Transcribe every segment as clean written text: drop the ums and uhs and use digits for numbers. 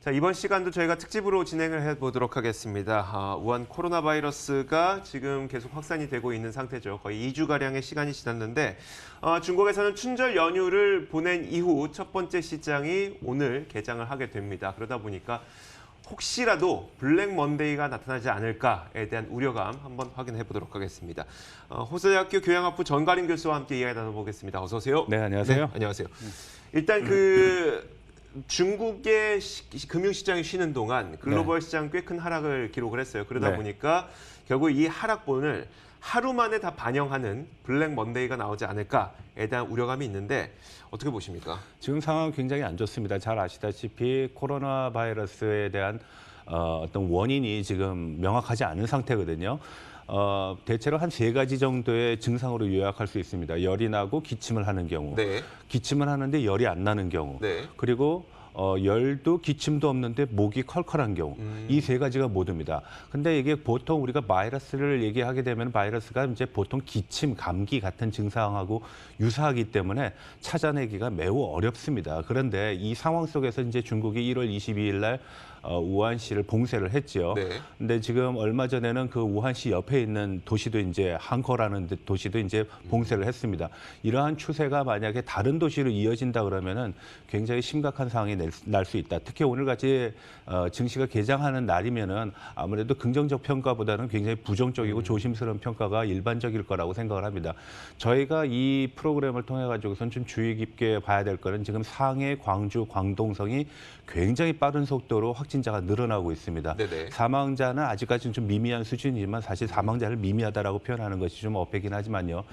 자, 이번 시간도 저희가 특집으로 진행을 해보도록 하겠습니다. 우한 코로나 바이러스가 지금 계속 확산이 되고 있는 상태죠. 거의 2주가량의 시간이 지났는데 중국에서는 춘절 연휴를 보낸 이후 첫 번째 시장이 오늘 개장을 하게 됩니다. 그러다 보니까 혹시라도 블랙 먼데이가 나타나지 않을까에 대한 우려감 한번 확인해 보도록 하겠습니다. 호서대학교 교양학부 전가림 교수와 함께 이야기 나눠보겠습니다. 어서 오세요. 네, 안녕하세요. 네, 안녕하세요. 일단 중국의 금융시장이 쉬는 동안 글로벌 시장 꽤 큰 하락을 기록을 했어요. 그러다 보니까 결국 이 하락분을 하루 만에 다 반영하는 블랙 먼데이가 나오지 않을까에 대한 우려감이 있는데 어떻게 보십니까? 지금 상황은 굉장히 안 좋습니다. 잘 아시다시피 코로나 바이러스에 대한 어떤 원인이 지금 명확하지 않은 상태거든요. 대체로 한 3가지 정도의 증상으로 요약할 수 있습니다. 열이 나고 기침을 하는 경우, 기침을 하는데 열이 안 나는 경우, 그리고 열도 기침도 없는데 목이 컬컬한 경우, 이 3가지가 모두입니다. 근데 이게 보통 우리가 바이러스를 얘기하게 되면 바이러스가 이제 보통 기침, 감기 같은 증상하고 유사하기 때문에 찾아내기가 매우 어렵습니다. 그런데 이 상황 속에서 이제 중국이 1월 22일 날 우한시를 봉쇄를 했죠. 근데 지금 얼마 전에는 그 우한시 옆에 있는 도시도 이제 항커라는 도시도 이제 봉쇄를 했습니다. 이러한 추세가 만약에 다른 도시로 이어진다 그러면은 굉장히 심각한 상황이 날 수 있다. 특히 오늘같이 증시가 개장하는 날이면은 아무래도 긍정적 평가보다는 굉장히 부정적이고 조심스러운 평가가 일반적일 거라고 생각을 합니다. 저희가 이 프로그램을 통해 가지고선 좀 주의 깊게 봐야 될 거는 지금 상해, 광주, 광동성이 굉장히 빠른 속도로 확진자가 늘어나고 있습니다. 사망자는 아직까지는 좀 미미한 수준이지만 사실 사망자를 미미하다라고 표현하는 것이 좀 어폐긴 하지만요.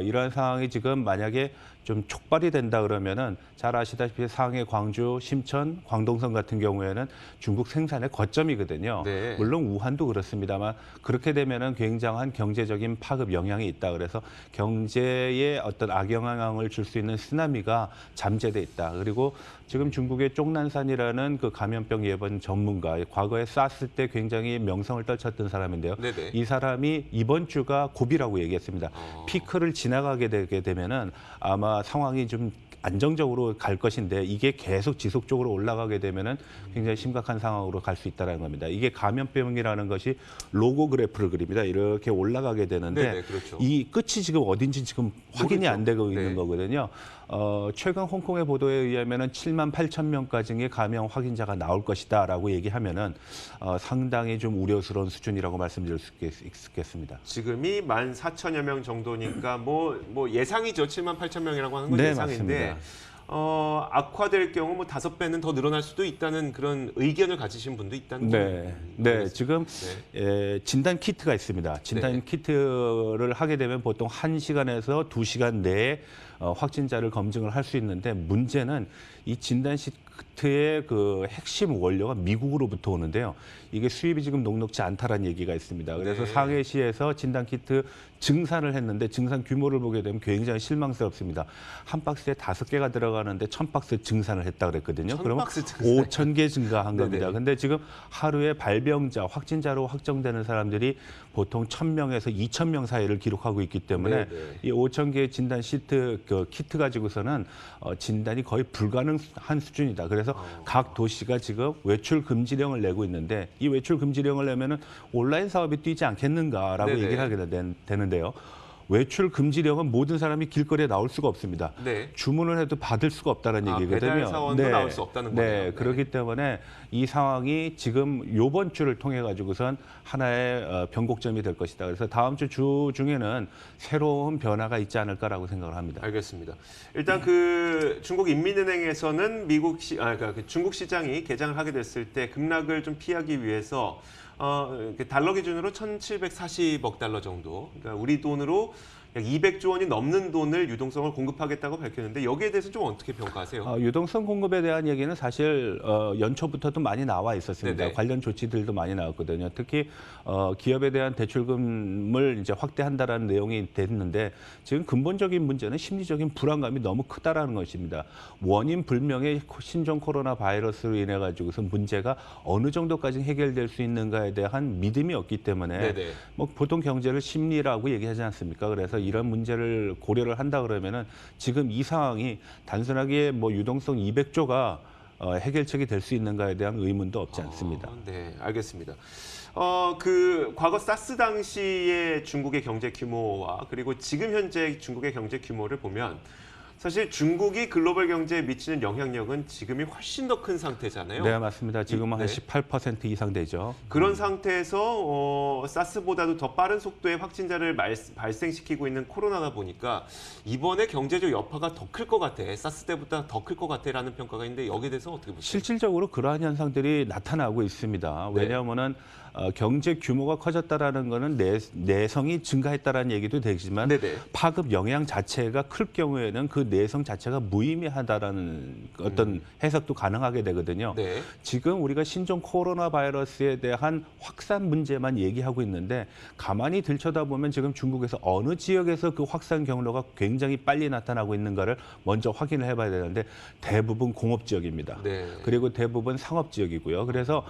이러한 상황이 지금 만약에 좀 촉발이 된다 그러면은 잘 아시다시피 상해, 광주, 심천, 광동성 같은 경우에는 중국 생산의 거점이거든요. 물론 우한도 그렇습니다만 그렇게 되면은 굉장한 경제적인 파급 영향이 있다. 그래서 경제에 어떤 악영향을 줄 수 있는 쓰나미가 잠재돼 있다. 그리고 지금 중국의 쪽난산이라는 그 감염병 예방 전문가, 과거에 쌌을 때 굉장히 명성을 떨쳤던 사람인데요. 이 사람이 이번 주가 고비라고 얘기했습니다. 피크를 지나가게 되게 되면은 아마 상황이 좀 안정적으로 갈 것인데 이게 계속 지속적으로 올라가게 되면은 굉장히 심각한 상황으로 갈 수 있다는 겁니다. 이게 감염병이라는 것이 로고 그래프를 그립니다. 이렇게 올라가게 되는데 이 끝이 지금 어딘지 지금 확인이 안 되고 있는 거거든요. 최근 홍콩의 보도에 의하면은 7만 8천 명까지의 감염 확진자가 나올 것이다라고 얘기하면은 상당히 좀 우려스러운 수준이라고 말씀드릴 수 있겠습니다. 지금이 14,000여 명 정도니까 뭐 예상이죠. 7만 8천 명이라고 하는 건 예상인데 악화될 경우 뭐 5배는 더 늘어날 수도 있다는 그런 의견을 가지신 분도 있다는 거예요. 지금 진단 키트가 있습니다. 진단 키트를 하게 되면 보통 1시간에서 2시간 내에 확진자를 검증을 할 수 있는데 문제는 이 진단 키트의 그 핵심 원료가 미국으로부터 오는데요. 이게 수입이 지금 녹록지 않다라는 얘기가 있습니다. 그래서 상해시에서 진단 키트 증산을 했는데 증산 규모를 보게 되면 굉장히 실망스럽습니다. 한 박스에 5개가 들어가는데 1000박스 증산을 했다 그랬거든요. 그러면 5,000개 증가한 겁니다. 근데 지금 하루에 발병자, 확진자로 확정되는 사람들이 보통 1,000명에서 2,000명 사이를 기록하고 있기 때문에 이 5,000개의 진단 키트 가지고서는 진단이 거의 불가능한 수준이다. 그래서 각 도시가 지금 외출 금지령을 내고 있는데 이 외출 금지령을 내면은 온라인 사업이 뛰지 않겠는가라고 얘기를 하게 되는데요. 외출 금지령은 모든 사람이 길거리에 나올 수가 없습니다. 주문을 해도 받을 수가 없다는 얘기거든요. 배달 사원도 나올 수 없다는 거네요. 그렇기 때문에 이 상황이 지금 이번 주를 통해 가지고선 하나의 변곡점이 될 것이다. 그래서 다음 주 중에는 새로운 변화가 있지 않을까라고 생각을 합니다. 알겠습니다. 일단 중국 인민은행에서는 중국 시장이 개장을 하게 됐을 때 급락을 좀 피하기 위해서 달러 기준으로 1,740억 달러 정도, 그러니까 우리 돈으로 약 200조 원이 넘는 돈을 유동성을 공급하겠다고 밝혔는데 여기에 대해서 좀 어떻게 평가하세요? 유동성 공급에 대한 얘기는 사실 연초부터도 많이 나와 있었습니다. 관련 조치들도 많이 나왔거든요. 특히 기업에 대한 대출금을 이제 확대한다라는 내용이 됐는데 지금 근본적인 문제는 심리적인 불안감이 너무 크다라는 것입니다. 원인 불명의 신종 코로나 바이러스로 인해 가지고서 문제가 어느 정도까지 해결될 수 있는가에 대한 믿음이 없기 때문에 뭐 보통 경제를 심리라고 얘기하지 않습니까? 그래서 이런 문제를 고려를 한다 그러면은 지금 이 상황이 단순하게 뭐 유동성 200조가 해결책이 될 수 있는가에 대한 의문도 없지 않습니다. 네, 알겠습니다. 과거 사스 당시의 중국의 경제 규모와 그리고 지금 현재 중국의 경제 규모를 보면 사실 중국이 글로벌 경제에 미치는 영향력은 지금이 훨씬 더 큰 상태잖아요. 네, 맞습니다. 지금은 한 네. 18% 이상 되죠. 그런 상태에서 사스보다도 더 빠른 속도의 확진자를 발생시키고 있는 코로나다 보니까 이번에 경제적 여파가 더 클 것 같아. 사스 때보다 더 클 것 같아라는 평가가 있는데 여기에 대해서 어떻게 보세요? 실질적으로 그러한 현상들이 나타나고 있습니다. 네. 왜냐하면은 경제 규모가 커졌다라는 거는 내성이 증가했다라는 얘기도 되지만 네네. 파급 영향 자체가 클 경우에는 그 내성 자체가 무의미하다라는 어떤 해석도 가능하게 되거든요. 네. 지금 우리가 신종 코로나 바이러스에 대한 확산 문제만 얘기하고 있는데 가만히 들여다보면 지금 중국에서 어느 지역에서 그 확산 경로가 굉장히 빨리 나타나고 있는가를 먼저 확인을 해봐야 되는데 대부분 공업 지역입니다. 네. 그리고 대부분 상업 지역이고요. 그래서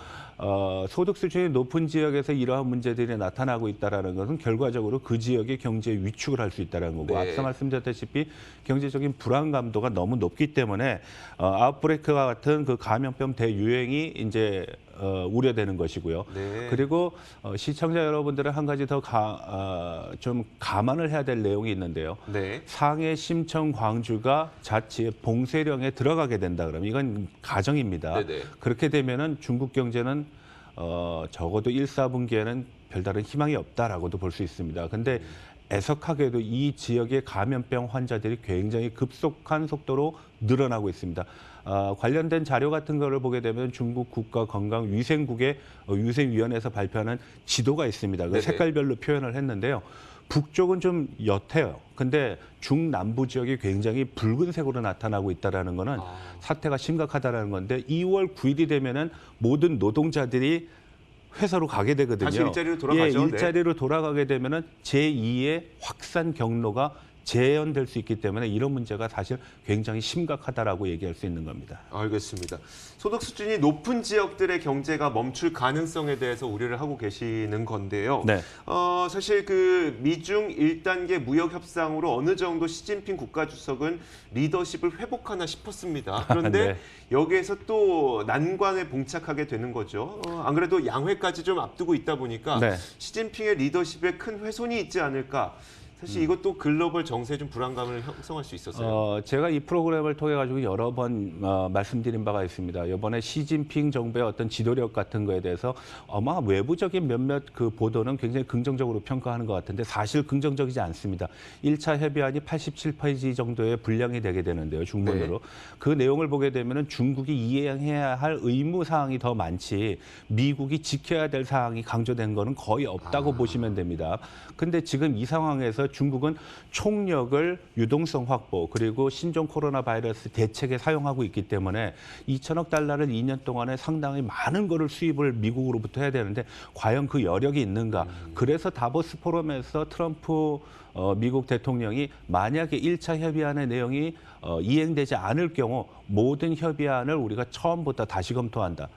소득 수준이 높은 지역에서 이러한 문제들이 나타나고 있다는 것은 결과적으로 그 지역의 경제에 위축을 할 수 있다는 거고 네. 앞서 말씀드렸다시피 경제적인 불안감도가 너무 높기 때문에 아웃브레이크와 같은 그 감염병 대유행이 이제 우려되는 것이고요. 네. 그리고 시청자 여러분들은 한 가지 더 좀 감안을 해야 될 내용이 있는데요. 네. 상해, 심천, 광주가 자칫 봉쇄령에 들어가게 된다 그러면 이건 가정입니다. 네네. 그렇게 되면은 중국 경제는 적어도 1, 4분기에는 별다른 희망이 없다라고도 볼 수 있습니다. 근데 애석하게도 이 지역의 감염병 환자들이 굉장히 급속한 속도로 늘어나고 있습니다. 관련된 자료 같은 거를 보게 되면 중국 국가건강위생국의 위생위원회에서 발표하는 지도가 있습니다. 그 네네. 색깔별로 표현을 했는데요. 북쪽은 좀 옅어요. 근데 중남부 지역이 굉장히 붉은색으로 나타나고 있다는 거는 사태가 심각하다는 건데 2월 9일이 되면은 모든 노동자들이 회사로 가게 되거든요. 다시 일자리로 돌아가죠. 예, 일자리로 돌아가게 되면은 제2의 확산 경로가 재현될 수 있기 때문에 이런 문제가 사실 굉장히 심각하다라고 얘기할 수 있는 겁니다. 알겠습니다. 소득 수준이 높은 지역들의 경제가 멈출 가능성에 대해서 우려를 하고 계시는 건데요. 네. 사실 그 미중 1단계 무역 협상으로 어느 정도 시진핑 국가주석은 리더십을 회복하나 싶었습니다. 그런데 네. 여기에서 또 난관에 봉착하게 되는 거죠. 안 그래도 양회까지 좀 앞두고 있다 보니까 네. 시진핑의 리더십에 큰 훼손이 있지 않을까. 사실 이것도 글로벌 정세에 좀 불안감을 형성할 수 있었어요. 제가 이 프로그램을 통해 가지고 여러 번 말씀드린 바가 있습니다. 이번에 시진핑 정부의 어떤 지도력 같은 거에 대해서 아마 외부적인 몇몇 그 보도는 굉장히 긍정적으로 평가하는 것 같은데 사실 긍정적이지 않습니다. 1차 협의안이 87페이지 정도의 분량이 되게 되는데요, 중문으로. 네. 그 내용을 보게 되면은 중국이 이행해야 할 의무 사항이 더 많지 미국이 지켜야 될 사항이 강조된 거는 거의 없다고 보시면 됩니다. 근데 지금 이 상황에서 중국은 총력을 유동성 확보 그리고 신종 코로나 바이러스 대책에 사용하고 있기 때문에 2천억 달러를 2년 동안에 상당히 많은 거를 수입을 미국으로부터 해야 되는데 과연 그 여력이 있는가. 그래서 다보스 포럼에서 트럼프 미국 대통령이 만약에 1차 협의안의 내용이 이행되지 않을 경우 모든 협의안을 우리가 처음부터 다시 검토한다.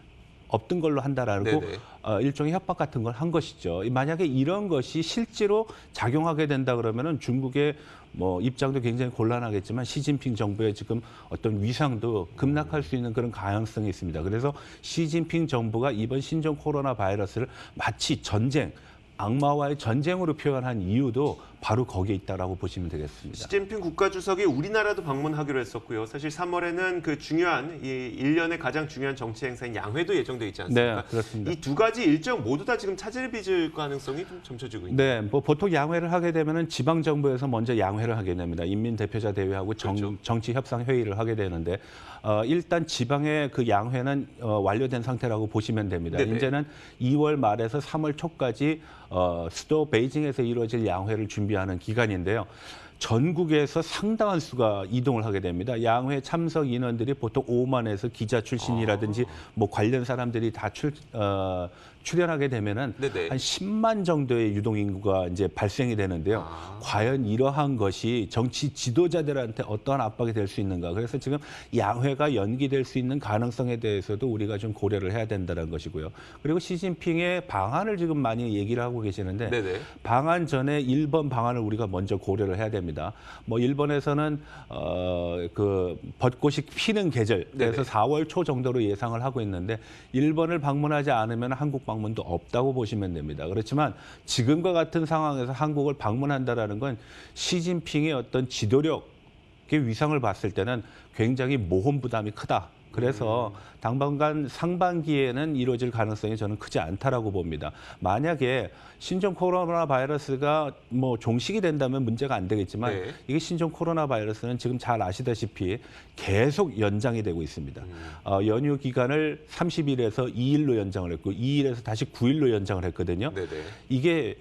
없던 걸로 한다라고 네네. 일종의 협박 같은 걸 한 것이죠. 만약에 이런 것이 실제로 작용하게 된다 그러면은 중국의 뭐 입장도 굉장히 곤란하겠지만 시진핑 정부의 지금 어떤 위상도 급락할 수 있는 그런 가능성이 있습니다. 그래서 시진핑 정부가 이번 신종 코로나 바이러스를 마치 전쟁, 악마와의 전쟁으로 표현한 이유도 바로 거기에 있다라고 보시면 되겠습니다. 시진핑 국가주석이 우리나라도 방문하기로 했었고요. 사실 3월에는 그 중요한 이 1년의 가장 중요한 정치 행사인 양회도 예정돼 있지 않습니까? 네, 그렇습니다. 이 두 가지 일정 모두 다 지금 차질을 빚을 가능성이 좀 점쳐지고 있는. 네, 뭐 보통 양회를 하게 되면은 지방 정부에서 먼저 양회를 하게 됩니다. 인민 대표자 대회하고 그렇죠. 정치 협상 회의를 하게 되는데 일단 지방의 그 양회는 완료된 상태라고 보시면 됩니다. 네네. 이제는 2월 말에서 3월 초까지 수도 베이징에서 이루어질 양회를 준비하는 기간인데요. 전국에서 상당한 수가 이동을 하게 됩니다. 양회 참석 인원들이 보통 5만에서 기자 출신이라든지 뭐 관련 사람들이 다 출현하게 되면은 네네. 한 10만 정도의 유동 인구가 이제 발생이 되는데요. 과연 이러한 것이 정치 지도자들한테 어떠한 압박이 될 수 있는가? 그래서 지금 양회가 연기될 수 있는 가능성에 대해서도 우리가 좀 고려를 해야 된다는 것이고요. 그리고 시진핑의 방안을 지금 많이 얘기를 하고 계시는데 네네. 방안 전에 1번 방안을 우리가 먼저 고려를 해야 됩니다. 뭐 일본에서는 그 벚꽃이 피는 계절, 그래서 네네. 4월 초 정도로 예상을 하고 있는데 일본을 방문하지 않으면 한국 방문도 없다고 보시면 됩니다. 그렇지만 지금과 같은 상황에서 한국을 방문한다라는 건 시진핑의 어떤 지도력의 위상을 봤을 때는 굉장히 모험 부담이 크다. 그래서 당분간 상반기에는 이루어질 가능성이 저는 크지 않다라고 봅니다. 만약에 신종 코로나 바이러스가 뭐 종식이 된다면 문제가 안 되겠지만 네. 이게 신종 코로나 바이러스는 지금 잘 아시다시피 계속 연장이 되고 있습니다. 연휴 기간을 30일에서 2일로 연장을 했고 2일에서 다시 9일로 연장을 했거든요. 네네. 이게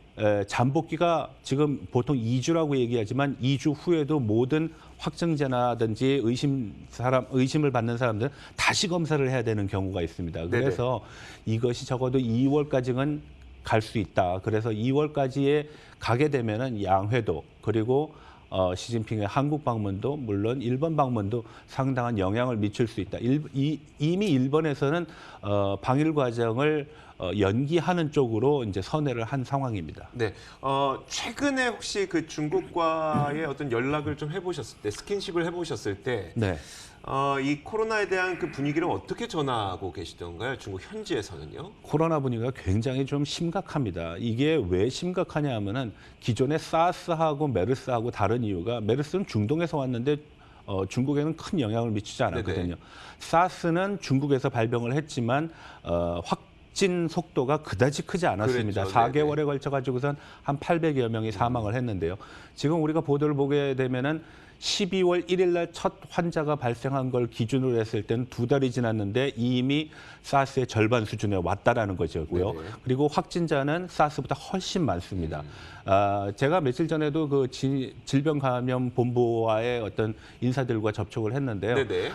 잠복기가 지금 보통 2주라고 얘기하지만 2주 후에도 모든 확진자라든지 의심을 받는 사람들은 다시 검사를 해야 되는 경우가 있습니다. 그래서 이것이 적어도 2월까지는 갈 수 있다. 그래서 2월까지에 가게 되면은 양회도 그리고 시진핑의 한국 방문도 물론 일본 방문도 상당한 영향을 미칠 수 있다. 이미 일본에서는 방일 과정을 연기하는 쪽으로 이제 선회를 한 상황입니다. 네. 최근에 혹시 그 중국과의 어떤 연락을 좀 해보셨을 때, 스킨십을 해보셨을 때, 네. 이 코로나에 대한 그 분위기를 어떻게 전하고 계시던가요? 중국 현지에서는요? 코로나 분위기가 굉장히 좀 심각합니다. 이게 왜 심각하냐 하면은 기존의 사스하고 메르스하고 다른 이유가 메르스는 중동에서 왔는데 중국에는 큰 영향을 미치지 않았거든요. 네네. 사스는 중국에서 발병을 했지만 확진 속도가 그다지 크지 않았습니다. 그랬죠. 4개월에 걸쳐 가지고선 한 800여 명이 사망을 했는데요. 지금 우리가 보도를 보게 되면은 12월 1일 날 첫 환자가 발생한 걸 기준으로 했을 때는 2달이 지났는데 이미 사스의 절반 수준에 왔다라는 거죠고요. 네네. 그리고 확진자는 사스보다 훨씬 많습니다. 제가 며칠 전에도 그 질병감염본부와의 어떤 인사들과 접촉을 했는데요. 네네.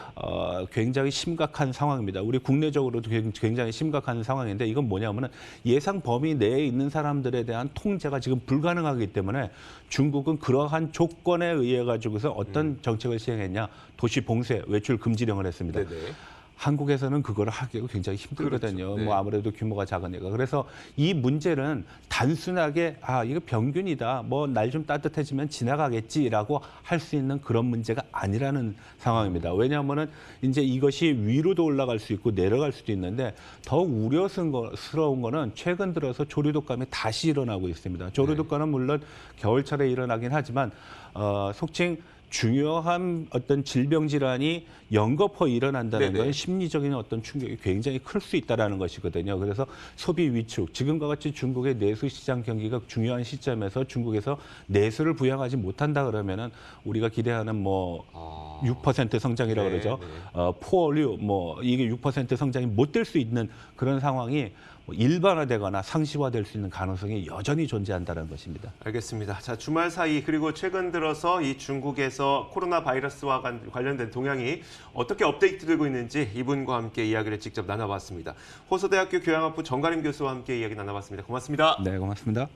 굉장히 심각한 상황입니다. 우리 국내적으로도 굉장히 심각한 상황인데 이건 뭐냐면은 예상 범위 내에 있는 사람들에 대한 통제가 지금 불가능하기 때문에 중국은 그러한 조건에 의해 가지고서 어떤 정책을 시행했냐? 도시 봉쇄, 외출 금지령을 했습니다. 네네. 한국에서는 그거를 하기가 굉장히 힘들거든요. 그렇죠. 네. 뭐 아무래도 규모가 작으니까. 그래서 이 문제는 단순하게 이거 병균이다. 뭐 날 좀 따뜻해지면 지나가겠지라고 할 수 있는 그런 문제가 아니라는 상황입니다. 왜냐하면은 이제 이것이 위로도 올라갈 수 있고 내려갈 수도 있는데 더욱 우려스러운 거는 최근 들어서 조류독감이 다시 일어나고 있습니다. 조류독감은 물론 겨울철에 일어나긴 하지만 속칭 중요한 어떤 질병 질환이 연거푸 일어난다는 네네. 건 심리적인 어떤 충격이 굉장히 클 수 있다라는 것이거든요. 그래서 소비 위축, 지금과 같이 중국의 내수 시장 경기가 중요한 시점에서 중국에서 내수를 부양하지 못한다 그러면은 우리가 기대하는 뭐 6% 성장이라고 네, 그러죠. 네. 포얼류 뭐 이게 6% 성장이 못 될 수 있는 그런 상황이 일반화되거나 상시화될 수 있는 가능성이 여전히 존재한다는 것입니다. 알겠습니다. 자, 주말 사이 그리고 최근 들어서 이 중국에서 코로나 바이러스와 관련된 동향이 어떻게 업데이트되고 있는지 이분과 함께 이야기를 직접 나눠봤습니다. 호서대학교 교양학부 정가림 교수와 함께 이야기 나눠봤습니다. 고맙습니다. 네, 고맙습니다.